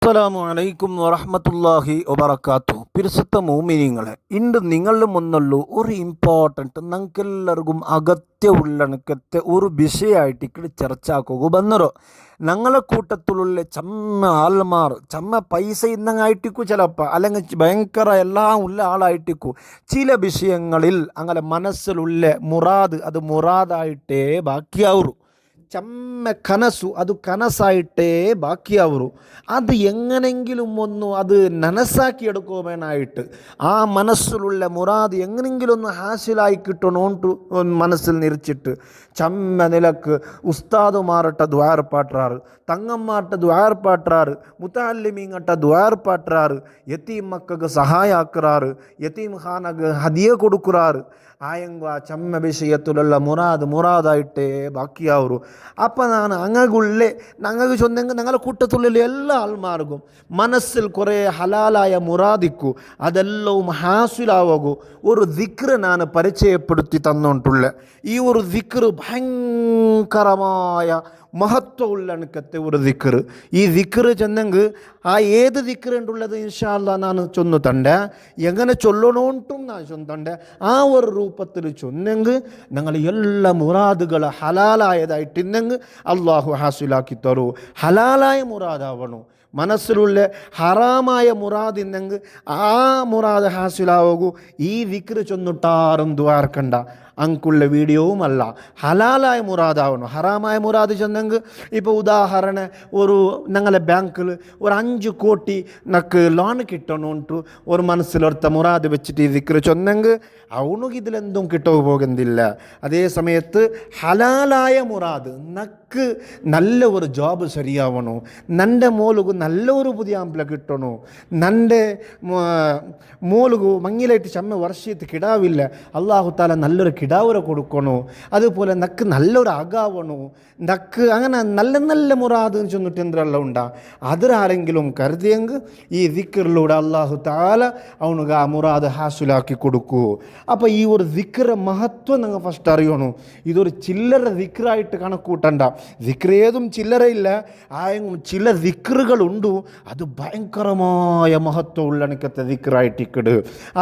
അസ്സലാമു അലൈക്കും വറഹ്മത്തുള്ളാഹി വബറകാതുഹു. പിരിസുത്ത മോമിനിങ്ങളെ, ഇന്ന് നിങ്ങളുടെ മുന്നുള്ള ഒരു ഇമ്പോർട്ടൻറ്റ് ഞങ്ങൾക്കെല്ലാവർക്കും അഗത്യമുള്ളണക്കത്തെ ഒരു വിഷയമായിട്ട് ഇവിടെ ചർച്ചയാക്കുക ബന്നറോ. ഞങ്ങളെ കൂട്ടത്തിലുള്ള ചമ്മ ആൾമാർ ചമ്മ പൈസ ഇന്നങ്ങായിട്ടിക്കൂ ചിലപ്പോൾ, അല്ലെങ്കിൽ ഭയങ്കര എല്ലാം ഉള്ള ആളായിട്ടിക്കൂ. ചില വിഷയങ്ങളിൽ അങ്ങനെ മനസ്സിലുള്ള മുറാദ് അത് മുറാദായിട്ടേ ബാക്കിയാവൂ. ചമ്മ കനസു അത് കനസായിട്ടേ ബാക്കിയാവൂ. അത് എങ്ങനെങ്കിലും ഒന്ന് അത് നനസാക്കിയെടുക്കുവാനായിട്ട് ആ മനസ്സിലുള്ള മുറാദ് എങ്ങനെങ്കിലും ഒന്ന് ഹാസിലായി കിട്ടണോണ്ട് മനസ്സിൽ നിറച്ചിട്ട് ചമ്മ നിലക്ക് ഉസ്താദുമാരട്ട ദ്വാരപ്പാട്ടാറ്, തങ്ങന്മാർട്ട ദ്വാരപ്പാട്ടാറ്, മുത്താലിമീങ്ങട്ട ദ്വാരപ്പാട്ടാറ്, യത്തീം മക്കൾക്ക് സഹായ ആക്കുറാറ്, യത്തീം ഖാനക്ക് ഹദിയ കൊടുക്കുറാറ്. ആയെങ്ക ആ ചമ്മ വിഷയത്തിലുള്ള മുറാദായിട്ടേ ബാക്കിയാവൂ. അപ്പം ഞാൻ ഞങ്ങൾക്ക് ചൊന്നെങ്കിൽ ഞങ്ങളുടെ കൂട്ടത്തിലുള്ള എല്ലാ ആൾമാർക്കും മനസ്സിൽ കുറേ ഹലാലായ മുറാദിക്കൂ അതെല്ലാം ഹാസിലാവൂ ഒരു ദിക്റ് ഞാൻ പരിചയപ്പെടുത്തി തന്നോണ്ടുള്ള ഈ ഒരു ദിക്റ് ഭയങ്കരമായ മഹത്വമുള്ള എനിക്കത്തെ ഒരു ദിക്റ്. ഈ ദിക്റ് ചെന്നെങ്കിൽ ആ ഏത് ദിക്റുണ്ടുള്ളത് ഇൻഷാ അല്ലാ ഞാൻ ചൊന്നു തണ്ടേ, എങ്ങനെ ചൊല്ലണോണ്ടും ഞാൻ ചൊന്തണ്ടേ. ആ ഒരു രൂപത്തിൽ ചൊന്നെങ്കിൽ ഞങ്ങൾ എല്ലാ മുറാദുകൾ ഹലാലായതായിട്ടിന്നെങ്കിൽ അള്ളാഹു ഹാസിലാക്കി തരൂ. ഹലാലായ മുറാദാവണു. മനസ്സിലുള്ള ഹറാമായ മുറാദ് ഇന്നെങ്കിൽ ആ മുറാദ് ഹാസിലാവൂ. ഈ ദിക്റ് ചൊന്നിട്ടാറും ദ്വാർക്കണ്ട. അങ്കുള്ള വീഡിയോവും അല്ല, ഹലാലായ മുറാദാവണം. ഹറാമായ മുറാദ് ചെന്നെങ്കിൽ ഇപ്പോൾ ഉദാഹരണ ഒരു ഞങ്ങളെ ബാങ്കിൽ ഒരു 5 കോടി നക്ക് ലോൺ കിട്ടണോണ്ട് ഒരു മനസ്സിലൊരുത്ത മുറാദ് വെച്ചിട്ട് ഈ ദിക്റ് ചൊന്നെങ്കിൽ അവനുക്ക് ഇതിലെന്തും കിട്ടോ പോകുന്നില്ല. അതേ സമയത്ത് ഹലാലായ മുറാദ് നക്ക് നല്ല ഒരു ജോബ് ശരിയാവണോ, നൻ്റെ മോലുകു നല്ല ഒരു പുതിയ ആമ്പിള കിട്ടണോ, നൻ്റെ മോലുകു മങ്ങിലായിട്ട് ചമ്മ വർഷത്ത് കിടാവില്ല, അള്ളാഹു താല നല്ലൊരു കിടാവരെ കൊടുക്കണോ, അതുപോലെ നക്ക് നല്ലൊരു ആകാവണോ, നക്ക് അങ്ങനെ നല്ല നല്ല മുറാദ് ചെന്നിട്ട് എന്തെല്ലാം ഉണ്ടാ. അതിലാരെങ്കിലും കരുതിയെങ്കിൽ ഈ ദിക്റിലൂടെ അള്ളാഹു താല അവനുക്ക് ആ മുറാദ് ഹാസിലാക്കി കൊടുക്കൂ. അപ്പോൾ ഈ ഒരു ദിക്റ് മഹത്വം നിങ്ങൾ ഫസ്റ്റ് അറിയണു. ഇതൊരു ചില്ലറ ദിക്റായിട്ട് കണക്കൂട്ടണ്ട. ദിക്റ് ഏതും ചില്ലറയില്ല. ആയെങ്കിലും ചില ദിക്റുകളുണ്ട് അത് ഭയങ്കരമായ മഹത്വമുള്ള എനിക്കത്തെ ദിക്റായിട്ടിക്കട്.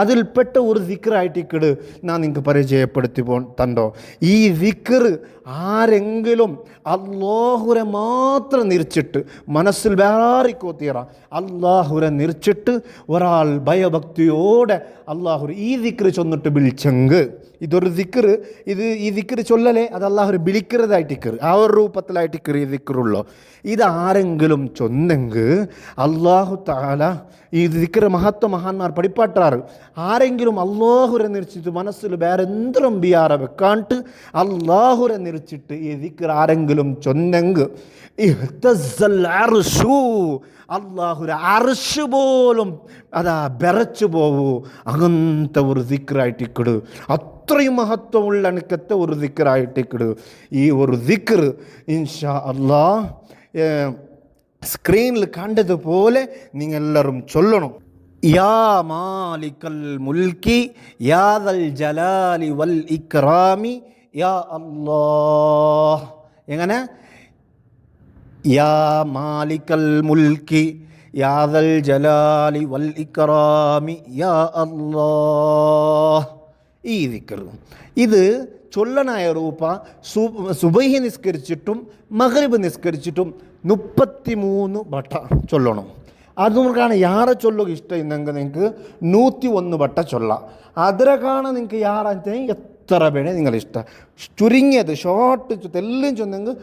അതിൽപ്പെട്ട ഒരു ദിക്റായിട്ടിക്കട് ഞാൻ നിങ്ങൾക്ക് പരിചയപ്പെടുത്തി തണ്ടോ. ഈ ദിക്റ് ആരെങ്കിലും അല്ലാഹുരെ മാത്രം നിറച്ചിട്ട് മനസ്സിൽ വേറാറിക്കോ തീറ അല്ലാഹുരെ നിറച്ചിട്ട് ഒരാൾ ഭയഭക്തിയോടെ അല്ലാഹുരെ ഈ ദിക്റ് ചൊന്നിട്ട് വിളിച്ചെങ്ക് ഇതൊരു ദിക്റ്. ഈ ദിക്റ് ചൊല്ലലേ അത് അല്ലാഹുരെ വിളിക്കുന്നതായിട്ടിക്കറ്. ആ ഒരു രൂപത്തിലായിട്ടിക്കറ് ഈ ദിക്റുള്ളൂ. ഇതാരെങ്കിലും ചൊന്നെങ്കിൽ അല്ലാഹു തആല ഈ ദിക്റ് മഹത്വ മഹാന്മാർ പഠിപ്പാട്ടാറ്. ആരെങ്കിലും അല്ലാഹുരെ നിറച്ചിട്ട് മനസ്സിൽ വേറെ എന്തെങ്കിലും ബിയാറ വെക്കാണ്ട് അല്ലാഹുരെ നിറച്ചിട്ട് ഈ ദിക്റ് ആരെങ്കിലും ചൊന്നെങ്കിൽ അല്ലാഹുരെ അർശ് പോലും അതാ ബെറച്ചു പോവൂ. അങ്ങനത്തെ ഒരു ദിക്റായിട്ടിക്കട്. അത്രയും മഹത്വമുള്ള എനിക്കത്തെ ഒരു ദിക്റായിട്ടിക്കട്. ഈ ഒരു ദിക്റ് ഇൻഷാ അല്ലാഹ് സ്ക്രീനിൽ കണ്ടതുപോലെ നിങ്ങളെല്ലാവരും ചൊല്ലണം. യാ മാലിക്കൽ മുൽക്കി യാ ദൽ ജലാലി വൽ ഇക്റാമി യാ അല്ലാഹ്. എങ്ങനെ? യാ മാലിക്കൽ മുൽക്കി യാ ദൽ ജലാലി വൽ ഇക്റാമി യാ അല്ലാഹ്. ഈ ദിക്ർ ഇത് ചൊല്ലനായ രൂപ സുബഹി നിസ്കരിച്ചിട്ടും മഗ്രിബ് നിസ്കരിച്ചിട്ടും 33 വട്ട ചൊല്ലണം. അതുകൊണ്ടാണ് യാറെ ചൊല്ലുക ഇഷ്ടം എന്നെങ്കിൽ നിങ്ങൾക്ക് 101 വട്ട ചൊല്ലാം. അതിനെ കാണാൻ നിങ്ങൾക്ക് യാറെ എത്ര വേണേ നിങ്ങളിഷ്ടം. ചുരുങ്ങിയത് ഷോർട്ട് എല്ലാം ചൊന്നെങ്കിൽ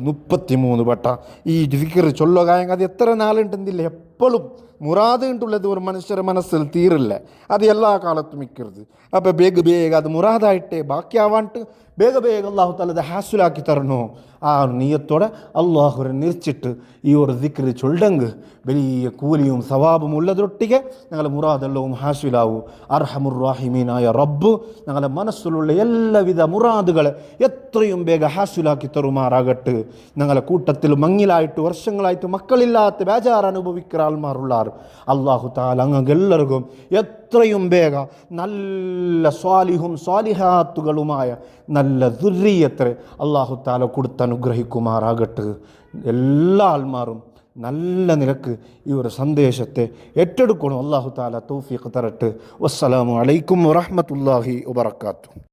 33 വട്ട ഈ ദിക്ർ ചൊല്ലുക. അത് എത്ര നാളുണ്ടെന്നില്ല, എപ്പോഴും മുറാദ് ഉണ്ടുള്ളത് ഒരു മനുഷ്യരുടെ മനസ്സിൽ തീരില്ല. അത് എല്ലാ കാലത്തും മിക്കരുത്. അപ്പോൾ ಬೇಗ അത് മുറാദായിട്ടേ ബാക്കിയാവാണ്ട് ಬೇಗ അള്ളാഹു താല അത് ഹാസുലാക്കി തരണോ. ആ നീയത്തോടെ അള്ളാഹുരെ നിറച്ചിട്ട് ഈ ഒരു ദിക്ർ ചൊല്ലെങ്ക് വലിയ കൂലിയും സവാബും ഉള്ളതൊട്ടിಗೆ ഞങ്ങളുടെ മുറാദെല്ലവും ഹാസുലാവൂ. അർഹമുർ റാഹിമീനായ റബ്ബ് ഞങ്ങളുടെ മനസ്സിലുള്ള എല്ലാവിധ മുറാദുകളെ എത്രയും ಬೇಗ ഹാസുലാക്കി തരുമാറാകട്ട്. ഞങ്ങളുടെ കൂട്ടത്തിൽ മങ്ങിലായിട്ട് വർഷങ്ങളായിട്ട് മക്കളില്ലാത്ത ബേജാർ അനുഭവിക്കുന്ന ആൾമാരുള്ളാർ അള്ളാഹു താല അങ്ങെല്ലാവർക്കും എത്രയും ಬೇಗ നല്ല സ്വാലിഹും സ്വാലിഹാത്തുകളുമായ നല്ല ദുർരിയത്തെ അള്ളാഹു താല കൊടുത്ത് അനുഗ്രഹിക്കുമാറാകട്ടെ. എല്ലാ ആൾമാരും നല്ല നിലക്ക് ഈ ഒരു സന്ദേശത്തെ ഏറ്റെടുക്കണം. അല്ലാഹു തആല തൗഫീഖ് തരട്ടെ. വസ്സലാമു അലൈക്കും വറഹ്മത്തുള്ളാഹി വബറകാതുഹു.